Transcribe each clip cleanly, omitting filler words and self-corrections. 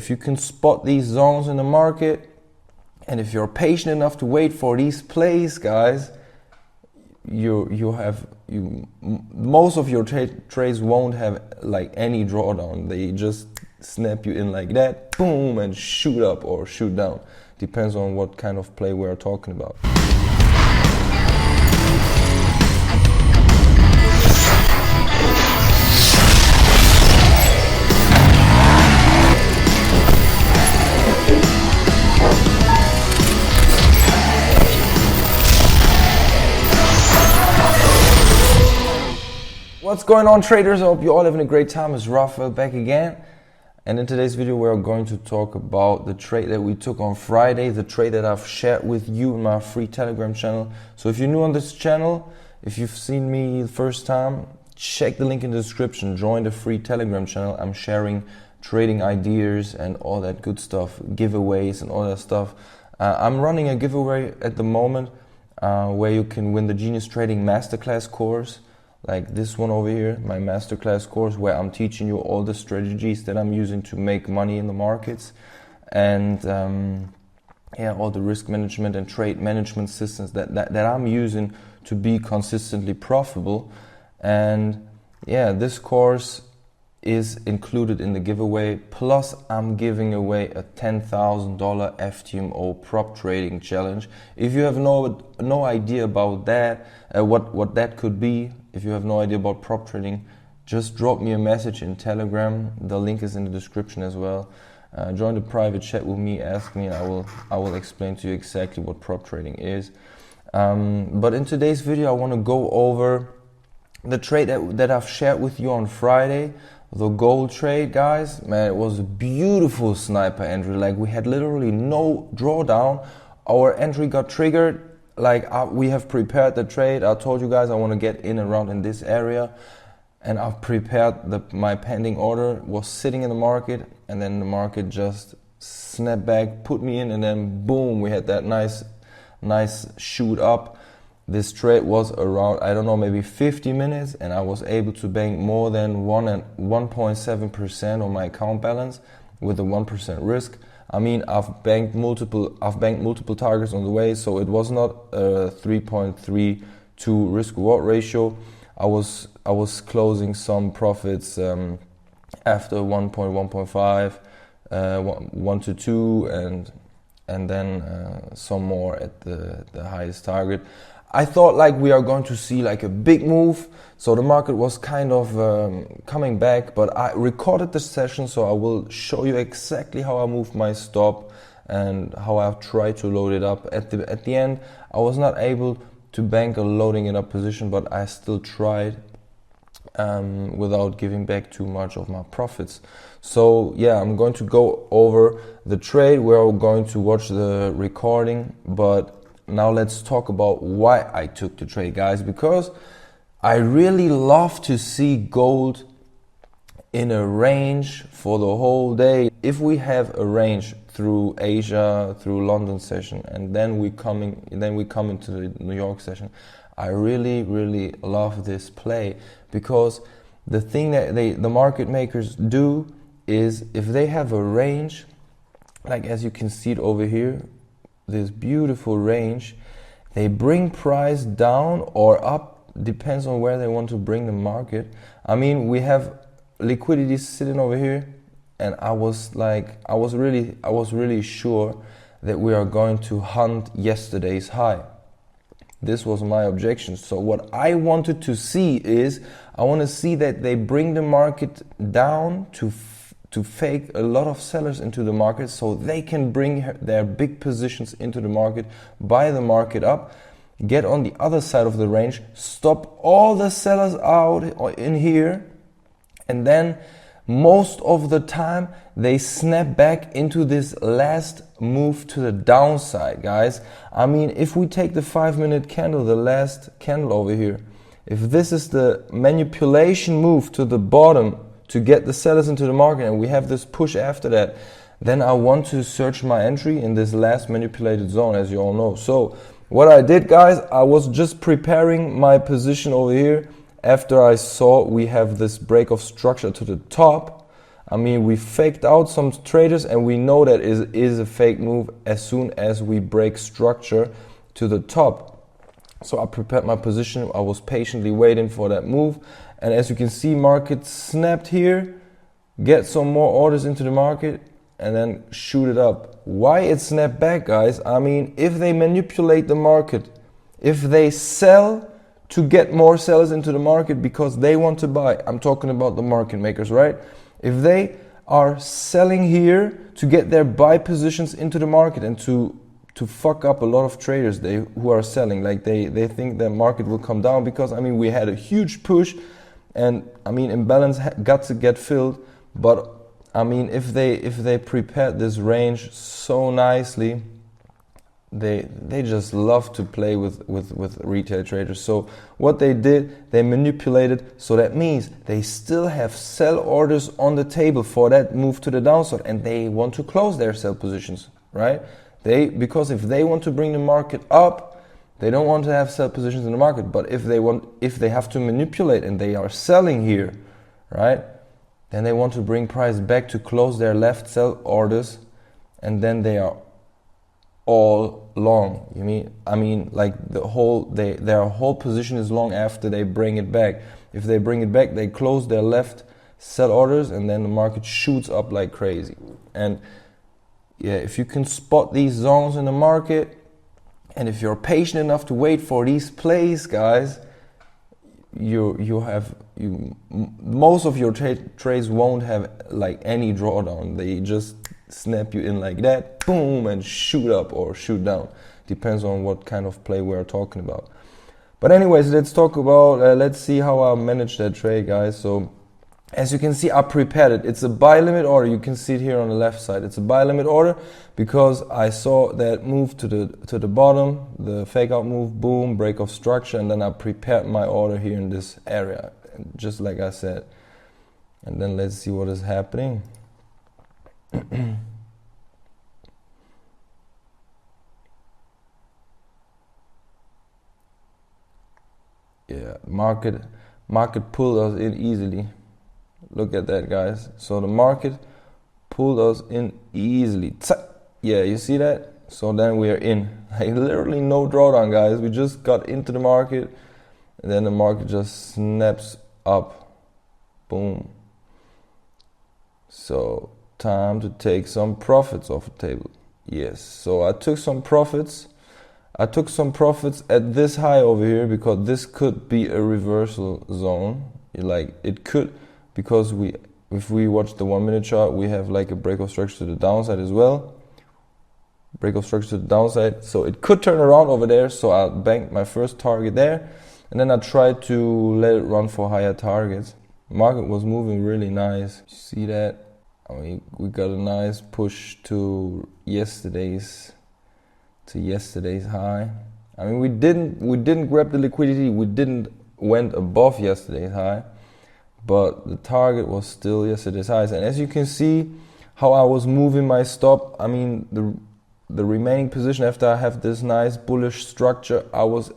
If you can spot these zones in the market, and if you're patient enough to wait for these plays, guys, most of your trades won't have like any drawdown. They just snap you in like that, boom, and shoot up or shoot down. Depends on what kind of play we're talking about. What's going on, traders? I hope you're all having a great time. It's Raphael back again. And in today's video, we're going to talk about the trade that we took on Friday, the trade that I've shared with you in my free Telegram channel. So if you're new on this channel, if you've seen me the first time, check the link in the description. Join the free Telegram channel. I'm sharing trading ideas and all that good stuff, giveaways and all that stuff. I'm running a giveaway at the moment where you can win the Genius Trading Masterclass course. Like this one over here, my masterclass course, where I'm teaching you all the strategies that I'm using to make money in the markets, and all the risk management and trade management systems that I'm using to be consistently profitable. And yeah, this course is included in the giveaway. Plus, I'm giving away a $10,000 FTMO prop trading challenge. If you have no idea about that, what that could be. If you have no idea about prop trading, just drop me a message in Telegram. The link is in the description as well. Join the private chat with me, ask me, I will explain to you exactly what prop trading is. But in today's video, I want to go over the trade that I've shared with you on Friday, the gold trade, guys. Man, it was a beautiful sniper entry. Like, we had literally no drawdown. Our entry got triggered. Like, we have prepared the trade. I told you guys I want to get in around in this area, and I've prepared my pending order. Was sitting in the market, and then the market just snapped back, put me in, and then boom, we had that nice shoot up. This trade was around, I don't know, maybe 50 minutes, and I was able to bank more than 1.7% on my account balance with a 1% risk. I mean, I've banked multiple targets on the way, so it was not a 3.32 risk reward ratio. I was closing some profits after 1.5, 1 to 2, and then some more at the highest target. I thought like we are going to see like a big move, so the market was kind of coming back, but I recorded the session, so I will show you exactly how I moved my stop and how I've tried to load it up. At the end, I was not able to bank a loading it up position, but I still tried without giving back too much of my profits. So yeah, I'm going to go over the trade. We're going to watch the recording, but now let's talk about why I took the trade, guys, because I really love to see gold in a range for the whole day. If we have a range through Asia, through London session, and then we come into the New York session, I really love this play, because the thing that the market makers do is, if they have a range, like as you can see it over here, this beautiful range, they bring price down or up, depends on where they want to bring the market. I mean, we have liquidity sitting over here, and I was really sure that we are going to hunt yesterday's high. This was my objection. So what I wanted to see is, I want to see that they bring the market down to fake a lot of sellers into the market, so they can bring their big positions into the market, buy the market up, get on the other side of the range, stop all the sellers out in here, and then most of the time they snap back into this last move to the downside, guys. I mean, if we take the 5-minute candle, the last candle over here, if this is the manipulation move to the bottom to get the sellers into the market, and we have this push after that, then I want to search my entry in this last manipulated zone, as you all know. So what I did, guys, I was just preparing my position over here. After I saw we have this break of structure to the top, I mean, we faked out some traders, and we know that is a fake move as soon as we break structure to the top. So I prepared my position. I was patiently waiting for that move, and as you can see, market snapped here, get some more orders into the market, and then shoot it up. Why it snapped back, guys? I mean, if they manipulate the market, if they sell to get more sellers into the market because they want to buy, I'm talking about the market makers, right? If they are selling here to get their buy positions into the market and to fuck up a lot of traders who are selling, like they think the market will come down, because I mean, we had a huge push, and I mean, imbalance got to get filled. But I mean, if they prepared this range so nicely, they just love to play with retail traders. So what they did, they manipulated, so that means they still have sell orders on the table for that move to the downside, and they want to close their sell positions, right? Because if they want to bring the market up, they don't want to have sell positions in the market. But if they have to manipulate and they are selling here, right, then they want to bring price back to close their left sell orders, and then they are all long. I mean, like their whole position is long after they bring it back. If they bring it back, they close their left sell orders, and then the market shoots up like crazy. And yeah, if you can spot these zones in the market, and if you're patient enough to wait for these plays, guys, most of your trades won't have like any drawdown. They just snap you in like that, boom, and shoot up or shoot down. Depends on what kind of play we're talking about. But anyways, let's see how I managed that trade, guys. So as you can see, I prepared it. It's a buy limit order. You can see it here on the left side. It's a buy limit order because I saw that move to the bottom, the fake out move, boom, break of structure, and then I prepared my order here in this area, just like I said. And then let's see what is happening. Yeah, market pulled us in easily. Look at that, guys. So the market pulled us in easily. Yeah, you see that? So then we are in. Like literally no drawdown, guys. We just got into the market, and then the market just snaps up. Boom. So time to take some profits off the table. Yes, so I took some profits. I took some profits at this high over here because this could be a reversal zone. Like it could, because if we watch the 1 minute chart, we have like a break of structure to the downside as well. Break of structure to the downside, so it could turn around over there. So I banked my first target there, and then I tried to let it run for higher targets. Market was moving really nice. You see that? I mean, we got a nice push to yesterday's high. I mean, we didn't grab the liquidity. We didn't went above yesterday's high, but the target was still yesterday's highs. And as you can see, how I was moving my stop. I mean, the remaining position after I have this nice bullish structure, I was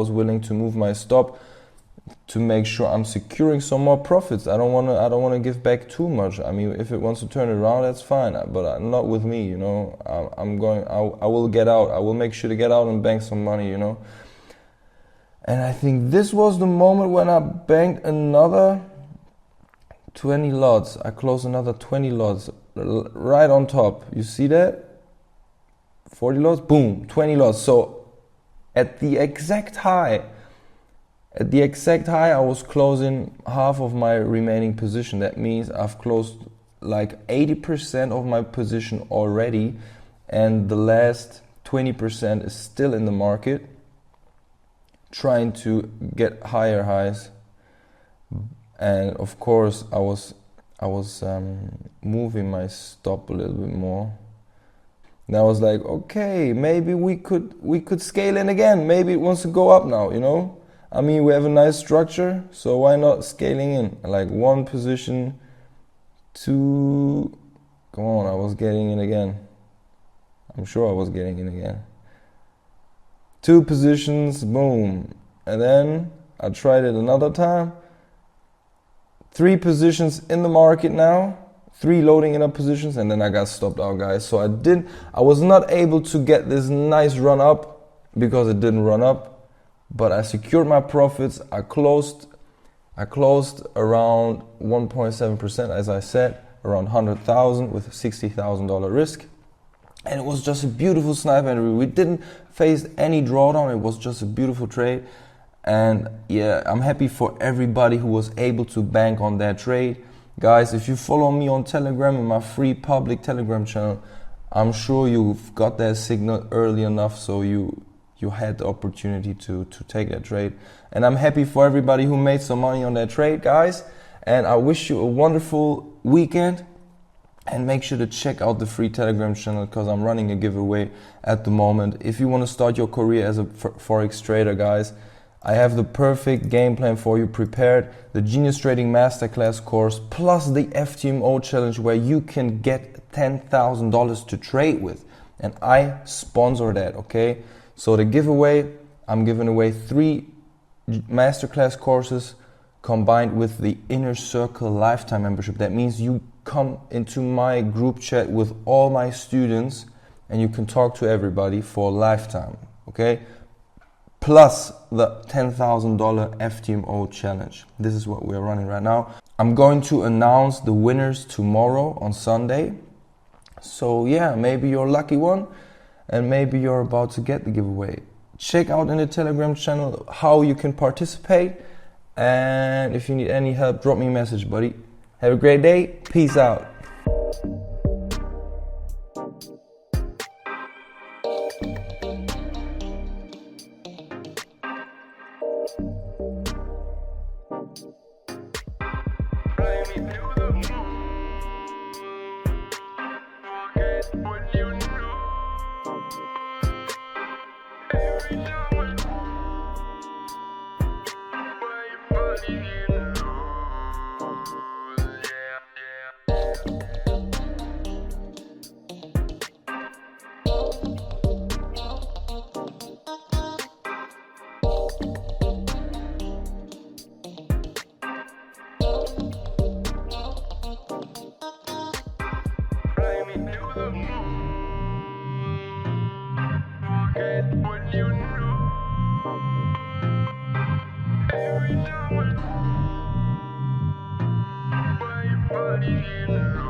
willing to move my stop to make sure I'm securing some more profits. I don't want to give back too much. I mean, if it wants to turn it around, that's fine, but not with me, you know. I will get out. I will make sure to get out and bank some money, you know. And I think this was the moment when I banked another 20 lots. I closed another 20 lots right on top. You see that? 40 lots, boom, 20 lots. So at the exact high, I was closing half of my remaining position. That means I've closed like 80% of my position already, and the last 20% is still in the market, trying to get higher highs. And of course, I was moving my stop a little bit more. And I was like, okay, maybe we could scale in again. Maybe it wants to go up now, you know. I mean, we have a nice structure, so why not scaling in? Like one position, two, come on, I was getting in again. I'm sure I was getting in again. Two positions, boom. And then I tried it another time. 3 positions in the market now. 3 loading it up positions, and then I got stopped out, guys. So I was not able to get this nice run up because it didn't run up, but I secured my profits. I closed around 1.7%, as I said, around 100,000 with a $60,000 risk. And it was just a beautiful snipe entry. We didn't face any drawdown. It was just a beautiful trade. And yeah, I'm happy for everybody who was able to bank on that trade. Guys, if you follow me on Telegram in my free public Telegram channel, I'm sure you've got that signal early enough so you had the opportunity to take that trade. And I'm happy for everybody who made some money on that trade, guys. And I wish you a wonderful weekend. And make sure to check out the free Telegram channel because I'm running a giveaway at the moment. If you want to start your career as a Forex trader, guys, I have the perfect game plan for you prepared. The Genius Trading Masterclass course plus the FTMO challenge where you can get $10,000 to trade with. And I sponsor that, okay? So the giveaway, I'm giving away 3 masterclass courses combined with the Inner Circle lifetime membership. That means you come into my group chat with all my students and you can talk to everybody for a lifetime, okay? Plus the $10,000 FTMO challenge. This is what we're running right now. I'm going to announce the winners tomorrow on Sunday. So yeah, maybe you're a lucky one and maybe you're about to get the giveaway. Check out in the Telegram channel how you can participate. And if you need any help, drop me a message, buddy. Have a great day. Peace out. What you know, every time, why you